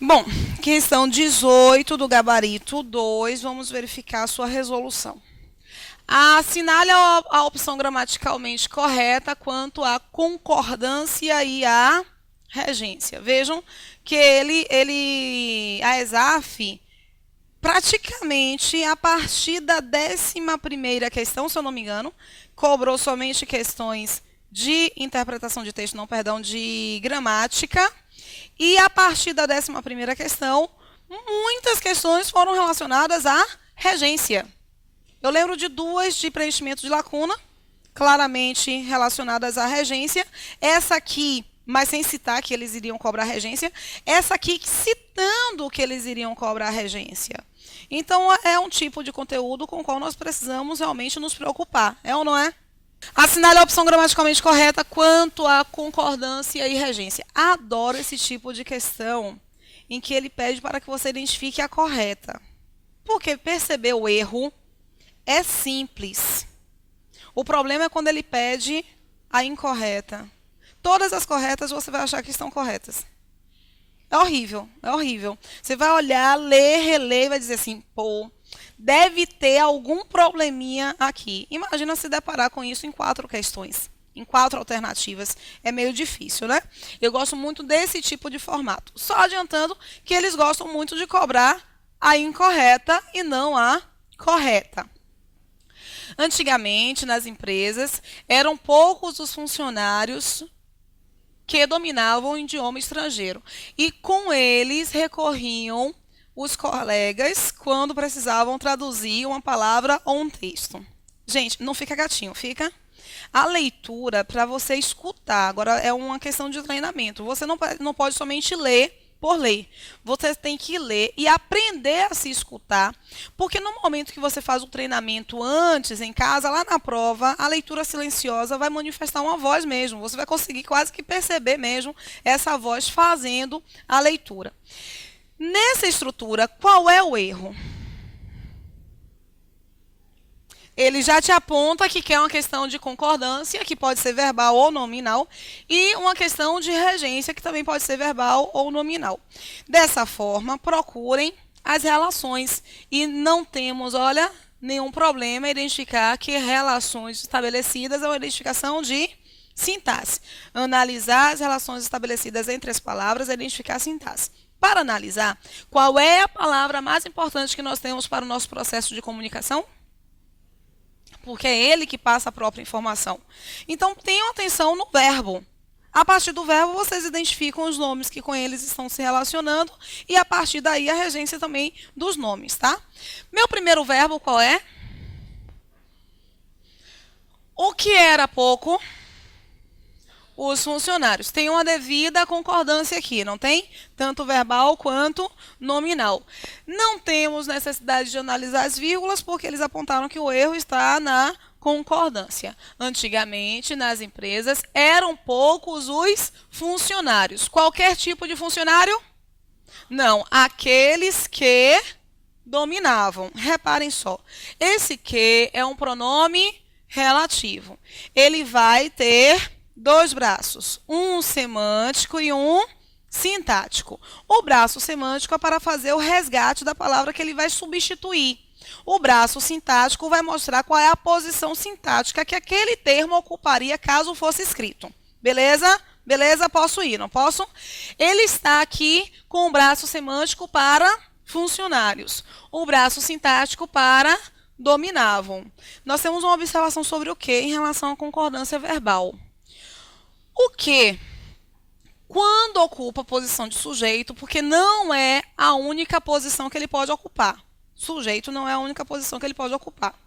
Bom, questão 18 do gabarito 2, vamos verificar a sua resolução. Assinale a opção gramaticalmente correta quanto à concordância e à regência. Vejam que a ESAF, praticamente a partir da 11ª questão, se eu não me engano, cobrou somente questões de interpretação de texto, não, perdão, de gramática. E a partir da 11ª questão, muitas questões foram relacionadas à regência. Eu lembro de duas de preenchimento de lacuna, claramente relacionadas à regência. Essa aqui, mas sem citar que eles iriam cobrar regência. Essa aqui, citando que eles iriam cobrar regência. Então, é um tipo de conteúdo com o qual nós precisamos realmente nos preocupar. É ou não é? Assinale a opção gramaticalmente correta quanto à concordância e regência. Adoro esse tipo de questão em que ele pede para que você identifique a correta. Porque perceber o erro é simples. O problema é quando ele pede a incorreta. Todas as corretas você vai achar que estão corretas. É horrível, é horrível. Você vai olhar, ler, reler e vai dizer assim, pô, deve ter algum probleminha aqui. Imagina se deparar com isso em 4 questões, em 4 alternativas. É meio difícil, né? Eu gosto muito desse tipo de formato. Só adiantando que eles gostam muito de cobrar a incorreta e não a correta. Antigamente, nas empresas, eram poucos os funcionários que dominavam o idioma estrangeiro. E com eles recorriam os colegas quando precisavam traduzir uma palavra ou um texto. Gente, não fica gatinho, fica? A leitura, para você escutar, agora é uma questão de treinamento. Você não pode somente ler por ler. Você tem que ler e aprender a se escutar, porque no momento que você faz o treinamento antes, em casa, lá na prova, a leitura silenciosa vai manifestar uma voz mesmo. Você vai conseguir quase que perceber mesmo essa voz fazendo a leitura. Nessa estrutura, qual é o erro? Ele já te aponta que quer uma questão de concordância, que pode ser verbal ou nominal, e uma questão de regência, que também pode ser verbal ou nominal. Dessa forma, procurem as relações. E não temos, olha, nenhum problema em identificar que relações estabelecidas é uma identificação de sintaxe. Analisar as relações estabelecidas entre as palavras é identificar a sintaxe. Para analisar, qual é a palavra mais importante que nós temos para o nosso processo de comunicação? Porque é ele que passa a própria informação. Então, tenham atenção no verbo. A partir do verbo, vocês identificam os nomes que com eles estão se relacionando e, a partir daí, a regência também dos nomes, tá? Meu primeiro verbo, qual é? O que era há pouco? Os funcionários. Tem uma devida concordância aqui, não tem? Tanto verbal quanto nominal. Não temos necessidade de analisar as vírgulas, porque eles apontaram que o erro está na concordância. Antigamente, nas empresas, eram poucos os funcionários. Qualquer tipo de funcionário? Não, aqueles que dominavam. Reparem só, esse que é um pronome relativo. Ele vai ter 2 braços, um semântico e um sintático. O braço semântico é para fazer o resgate da palavra que ele vai substituir. O braço sintático vai mostrar qual é a posição sintática que aquele termo ocuparia caso fosse escrito. Beleza? Beleza? Posso ir, não posso? Ele está aqui com o braço semântico para funcionários. O braço sintático para dominavam. Nós temos uma observação sobre o que em relação à concordância verbal. O que, quando ocupa a posição de sujeito, porque não é a única posição que ele pode ocupar. Sujeito não é a única posição que ele pode ocupar.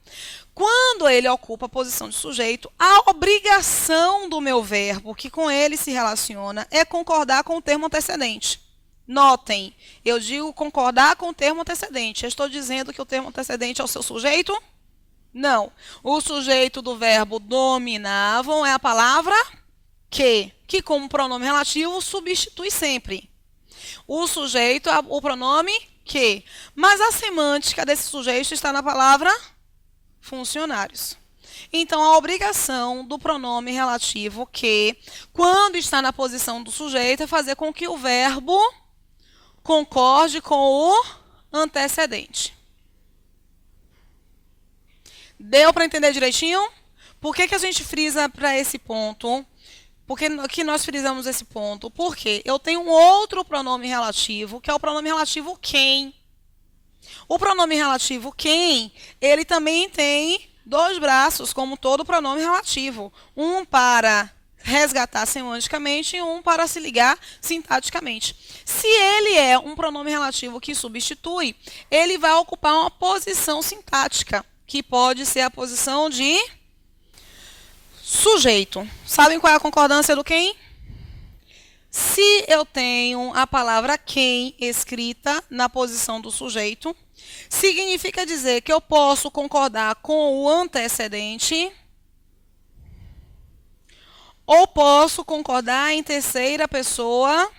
Quando ele ocupa a posição de sujeito, a obrigação do meu verbo, que com ele se relaciona, é concordar com o termo antecedente. Notem, eu digo concordar com o termo antecedente. Eu estou dizendo que o termo antecedente é o seu sujeito? Não. O sujeito do verbo dominavam é a palavra que como pronome relativo substitui sempre. O sujeito, o pronome que. Mas a semântica desse sujeito está na palavra funcionários. Então, a obrigação do pronome relativo que, quando está na posição do sujeito, é fazer com que o verbo concorde com o antecedente. Deu para entender direitinho? Por que a gente frisa para esse ponto? Por que nós frisamos esse ponto? Porque eu tenho um outro pronome relativo, que é o pronome relativo quem. O pronome relativo quem, ele também tem dois braços, como todo pronome relativo. Um para resgatar semanticamente e um para se ligar sintaticamente. Se ele é um pronome relativo que substitui, ele vai ocupar uma posição sintática, que pode ser a posição de sujeito. Sabem qual é a concordância do quem? Se eu tenho a palavra quem escrita na posição do sujeito, significa dizer que eu posso concordar com o antecedente ou posso concordar em terceira pessoa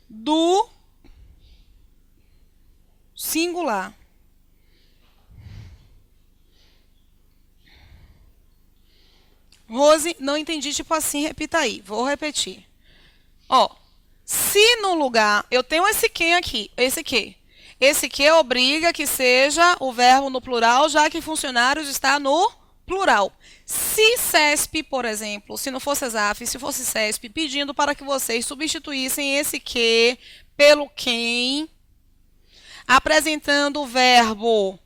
do singular. Rose, não entendi, tipo assim, repita aí. Vou repetir. Ó, se no lugar, eu tenho esse quem aqui, esse que. Esse que obriga que seja o verbo no plural, já que funcionários está no plural. Se CESP, por exemplo, se não fosse ESAF, se fosse CESP, pedindo para que vocês substituíssem esse que pelo quem, apresentando o verbo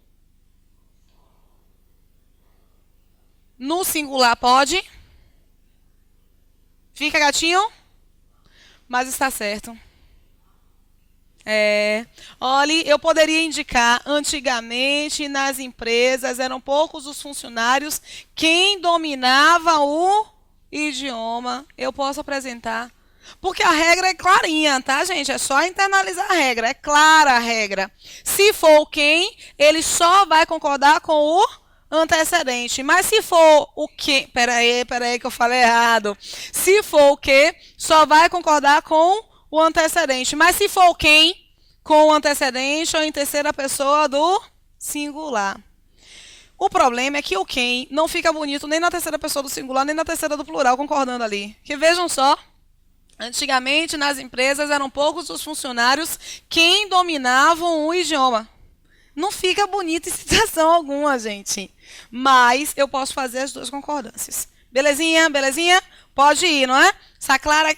no singular, pode? Fica gatinho? Mas está certo. Olha, eu poderia indicar, antigamente nas empresas eram poucos os funcionários quem dominava o idioma. Eu posso apresentar. Porque a regra é clarinha, tá, gente? É só internalizar a regra. É clara a regra. Se for o quem, ele só vai concordar com o antecedente. Mas se for o que... Peraí que eu falei errado. Se for o que, só vai concordar com o antecedente. Mas se for o quem, com o antecedente ou em terceira pessoa do singular. O problema é que o quem não fica bonito nem na terceira pessoa do singular, nem na terceira do plural, concordando ali. Que vejam só, antigamente nas empresas eram poucos os funcionários quem dominavam o idioma. Não fica bonito em situação alguma, gente. Mas eu posso fazer as duas concordâncias. Belezinha? Belezinha? Pode ir, não é?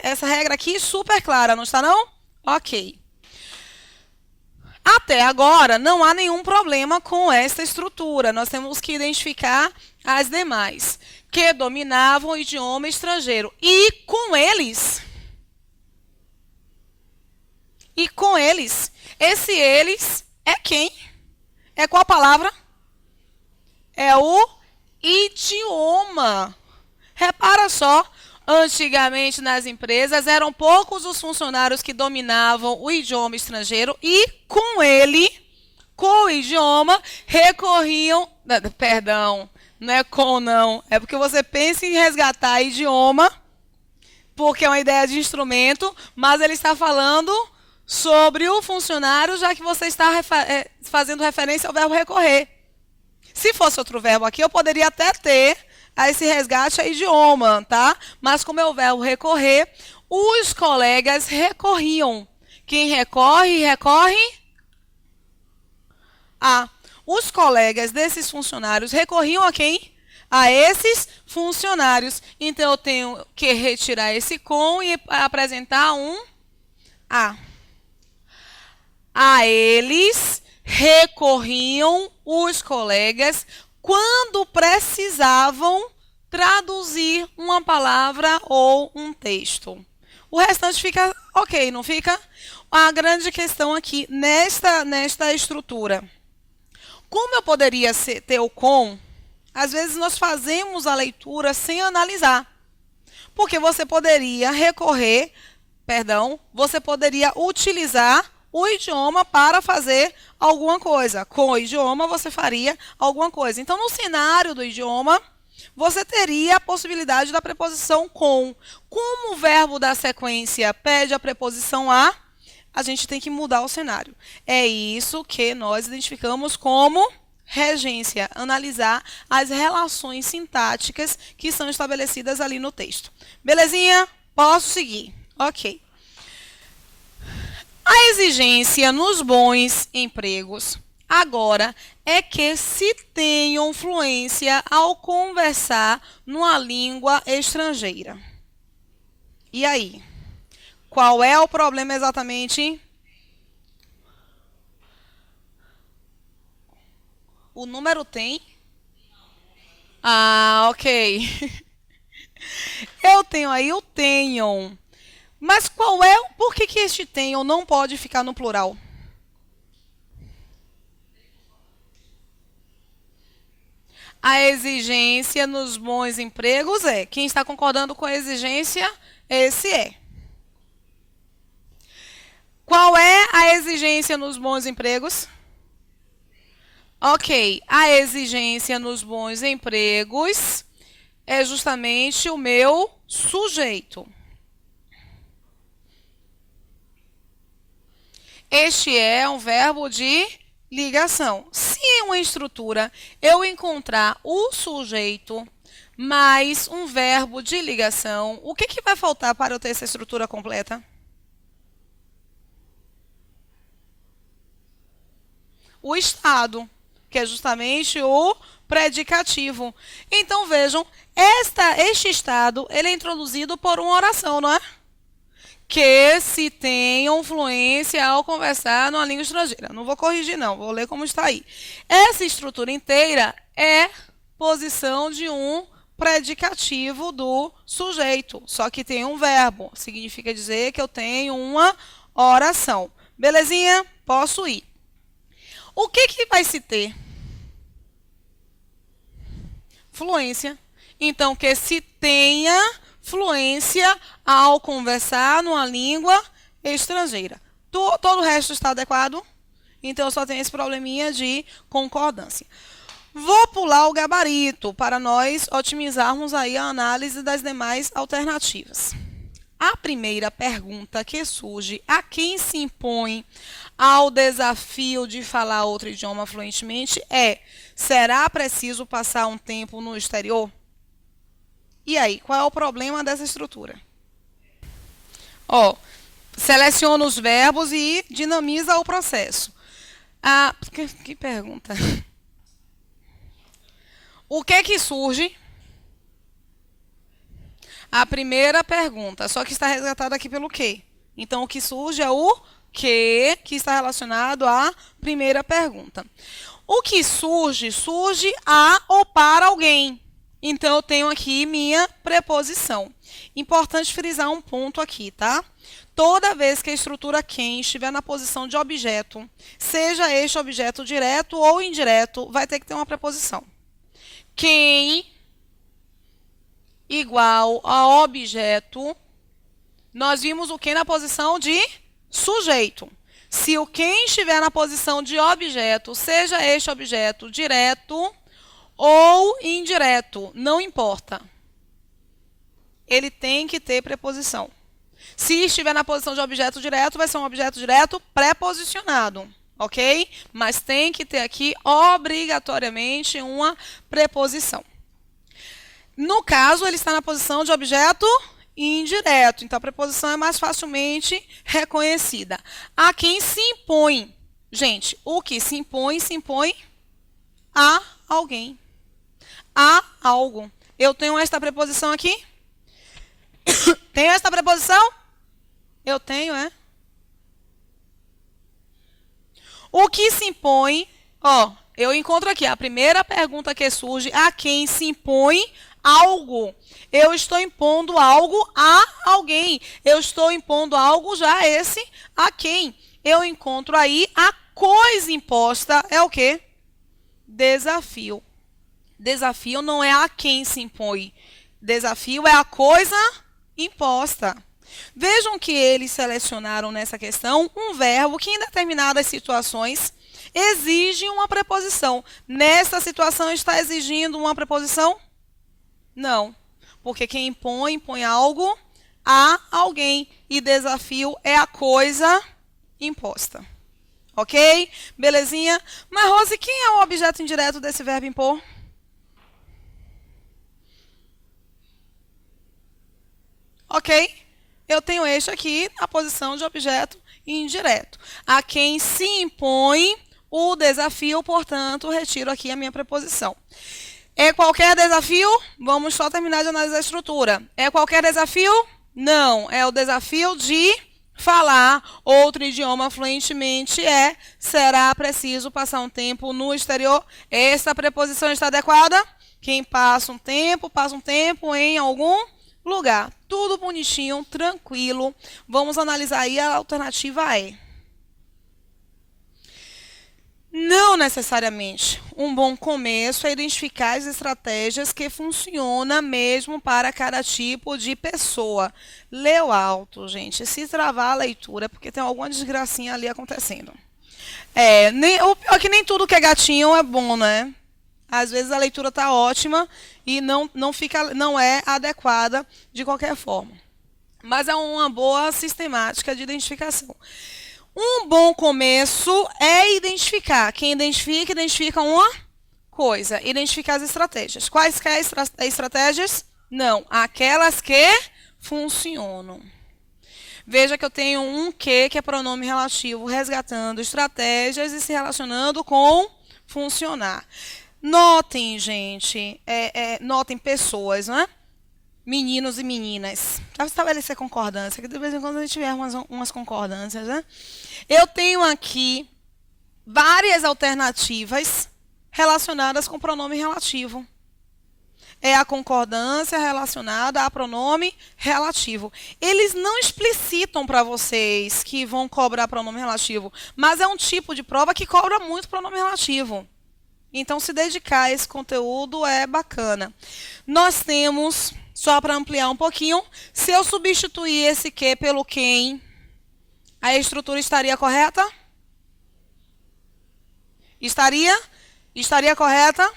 Essa regra aqui super clara, não está não? Ok. Até agora, não há nenhum problema com esta estrutura. Nós temos que identificar as demais, que dominavam o idioma estrangeiro. E com eles, esse eles é quem? É qual palavra? É o idioma. Repara só, antigamente nas empresas eram poucos os funcionários que dominavam o idioma estrangeiro e com ele, com o idioma, recorriam... Perdão, não é com não, é porque você pensa em resgatar idioma, porque é uma ideia de instrumento, mas ele está falando sobre o funcionário, já que você está fazendo referência ao verbo recorrer. Se fosse outro verbo aqui, eu poderia até ter esse resgate a idioma, tá? Mas como é o verbo recorrer, os colegas recorriam. Quem recorre, recorre a. Os colegas desses funcionários recorriam a quem? A esses funcionários. Então, eu tenho que retirar esse com e apresentar um a. A eles recorriam os colegas quando precisavam traduzir uma palavra ou um texto. O restante fica ok, não fica? A grande questão aqui, nesta estrutura. Como eu poderia ter o com, às vezes nós fazemos a leitura sem analisar. Porque você poderia você poderia utilizar o idioma para fazer alguma coisa. Com o idioma, você faria alguma coisa. Então, no cenário do idioma, você teria a possibilidade da preposição com. Como o verbo da sequência pede a preposição a gente tem que mudar o cenário. É isso que nós identificamos como regência, analisar as relações sintáticas que são estabelecidas ali no texto. Belezinha? Posso seguir? Ok. A exigência nos bons empregos, agora, é que se tenham fluência ao conversar numa língua estrangeira. E aí? Qual é o problema exatamente? O número tem? Ah, ok. Eu tenho aí o tenham. Mas por que este tenham não pode ficar no plural? A exigência nos bons empregos é. Quem está concordando com a exigência, esse é. Qual é a exigência nos bons empregos? Ok, a exigência nos bons empregos é justamente o meu sujeito. Este é um verbo de ligação. Se em uma estrutura eu encontrar o sujeito mais um verbo de ligação, o que vai faltar para eu ter essa estrutura completa? O estado, que é justamente o predicativo. Então, vejam, este estado ele é introduzido por uma oração, não é? Que se tenham fluência ao conversar numa língua estrangeira. Não vou corrigir, não. Vou ler como está aí. Essa estrutura inteira é posição de um predicativo do sujeito. Só que tem um verbo. Significa dizer que eu tenho uma oração. Belezinha? Posso ir. O que vai se ter? Fluência. Então, que se tenha fluência ao conversar numa língua estrangeira. Todo o resto está adequado? Então, eu só tenho esse probleminha de concordância. Vou pular o gabarito para nós otimizarmos aí a análise das demais alternativas. A primeira pergunta que surge: a quem se impõe ao desafio de falar outro idioma fluentemente é: será preciso passar um tempo no exterior? E aí, qual é o problema dessa estrutura? Ó, seleciona os verbos e dinamiza o processo. Que pergunta? O que surge? A primeira pergunta, só que está resgatada aqui pelo que. Então, o que surge é o que está relacionado à primeira pergunta. O que surge a ou para alguém. Então, eu tenho aqui minha preposição. Importante frisar um ponto aqui, tá? Toda vez que a estrutura quem estiver na posição de objeto, seja este objeto direto ou indireto, vai ter que ter uma preposição. Quem igual a objeto, nós vimos o que na posição de sujeito. Se o quem estiver na posição de objeto, seja este objeto direto ou indireto, não importa. Ele tem que ter preposição. Se estiver na posição de objeto direto, vai ser um objeto direto preposicionado, ok? Mas tem que ter aqui, obrigatoriamente, uma preposição. No caso, ele está na posição de objeto indireto. Então, a preposição é mais facilmente reconhecida. A quem se impõe. Gente, o que se impõe a alguém. A algo. Eu tenho esta preposição aqui? Tenho esta preposição? Eu tenho, é? O que se impõe, ó, eu encontro aqui a primeira pergunta que surge: a quem se impõe algo. Eu estou impondo algo a alguém. Eu estou impondo algo já a esse a quem. Eu encontro aí a coisa imposta é o quê? Desafio. Desafio não é a quem se impõe. Desafio é a coisa imposta. Vejam que eles selecionaram nessa questão um verbo que em determinadas situações exige uma preposição. Nessa situação está exigindo uma preposição? Não, porque quem impõe, impõe algo a alguém. E desafio é a coisa imposta. Ok? Belezinha? Mas, Rose, quem é o objeto indireto desse verbo impor? Ok? eu tenho este aqui na posição de objeto indireto. A quem se impõe o desafio, portanto, retiro aqui a minha preposição. É qualquer desafio? Vamos só terminar de analisar a estrutura. É qualquer desafio? Não. É o desafio de falar outro idioma fluentemente. Será preciso passar um tempo no exterior. Esta preposição está adequada? Quem passa um tempo em algum lugar. Tudo bonitinho, tranquilo. Vamos analisar aí a alternativa E. Não necessariamente. Um bom começo é identificar as estratégias que funcionam mesmo para cada tipo de pessoa. Leu alto, gente. Se travar a leitura, é porque tem alguma desgracinha ali acontecendo. O pior é que nem tudo que é gatinho é bom, né? Às vezes a leitura está ótima e não é adequada de qualquer forma. Mas é uma boa sistemática de identificação. Um bom começo é identificar. Quem identifica, identifica uma coisa. Identificar as estratégias. Quais que estratégias? Não, aquelas que funcionam. Veja que eu tenho um que é pronome relativo, resgatando estratégias e se relacionando com funcionar. Notem, gente, notem pessoas, né? Meninos e meninas. Para estabelecer concordância, que de vez em quando a gente tiver umas concordâncias, né? Eu tenho aqui várias alternativas relacionadas com pronome relativo. É a concordância relacionada a pronome relativo. Eles não explicitam para vocês que vão cobrar pronome relativo, mas é um tipo de prova que cobra muito pronome relativo. Então, se dedicar a esse conteúdo é bacana. Nós temos, só para ampliar um pouquinho, se eu substituir esse que pelo quem, a estrutura estaria correta? Estaria correta?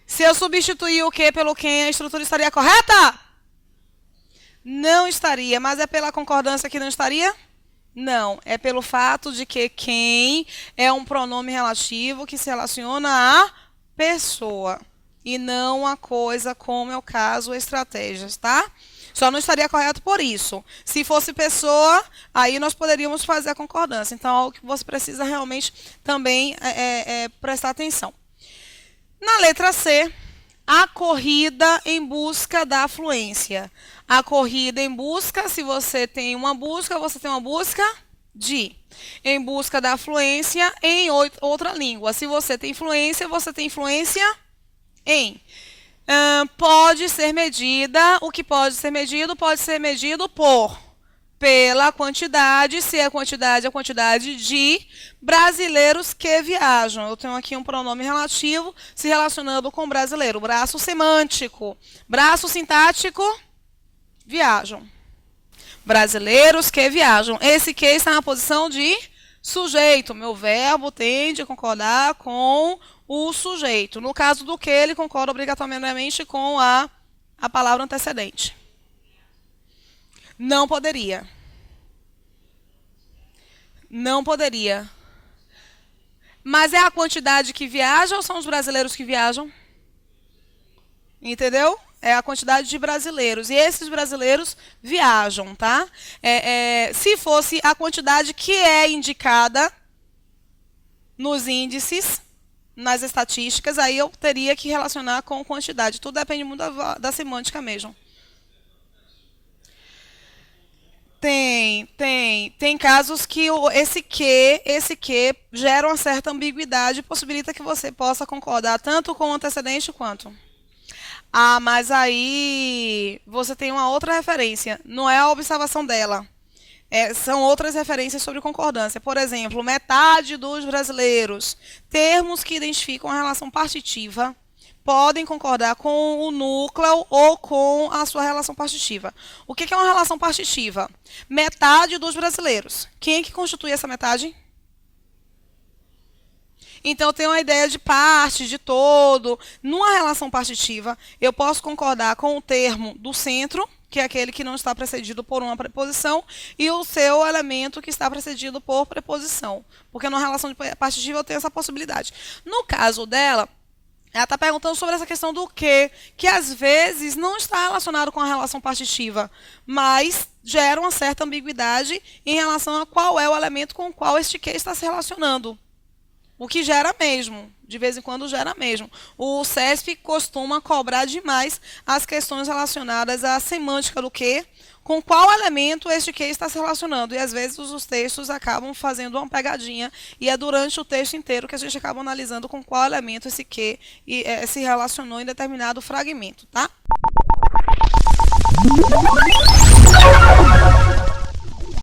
Se eu substituir o que pelo quem, a estrutura estaria correta? Não estaria, mas é pela concordância que não estaria? Não, é pelo fato de que quem é um pronome relativo que se relaciona à pessoa e não a coisa, como é o caso estratégias, tá? Só não estaria correto por isso. Se fosse pessoa, aí nós poderíamos fazer a concordância. Então, é algo que você precisa realmente também prestar atenção. Na letra C, a corrida em busca da fluência. A corrida em busca, se você tem uma busca, você tem uma busca de. Em busca da fluência em outra língua. Se você tem fluência, você tem fluência em. Pode ser medida, o que pode ser medido pela quantidade, se a quantidade de brasileiros que viajam. Eu tenho aqui um pronome relativo se relacionando com brasileiro. Braço semântico. Braço sintático, viajam. Brasileiros que viajam. Esse que está na posição de sujeito. Meu verbo tende a concordar com o sujeito. No caso do que, ele concorda obrigatoriamente com a palavra antecedente. Não poderia. Não poderia. Mas é a quantidade que viaja ou são os brasileiros que viajam? Entendeu? É a quantidade de brasileiros. E esses brasileiros viajam, tá? Se fosse a quantidade que é indicada nos índices, nas estatísticas, aí eu teria que relacionar com quantidade. Tudo depende muito da semântica mesmo. Tem casos que esse que gera uma certa ambiguidade e possibilita que você possa concordar tanto com o antecedente quanto. Mas aí você tem uma outra referência. Não é a observação dela. São outras referências sobre concordância. Por exemplo, metade dos brasileiros. Termos que identificam a relação partitiva podem concordar com o núcleo ou com a sua relação partitiva. O que é uma relação partitiva? Metade dos brasileiros. Quem é que constitui essa metade? Então, eu tenho uma ideia de parte, de todo. Numa relação partitiva, eu posso concordar com o termo do centro, que é aquele que não está precedido por uma preposição, e o seu elemento que está precedido por preposição. Porque numa relação partitiva eu tenho essa possibilidade. No caso dela, Ela está perguntando sobre essa questão do que às vezes não está relacionado com a relação partitiva, mas gera uma certa ambiguidade em relação a qual é o elemento com o qual este que está se relacionando. O que gera mesmo, de vez em quando gera mesmo. O CESP costuma cobrar demais as questões relacionadas à semântica do que, com qual elemento este que está se relacionando. E às vezes os textos acabam fazendo uma pegadinha e é durante o texto inteiro que a gente acaba analisando com qual elemento esse que se relacionou em determinado fragmento, tá?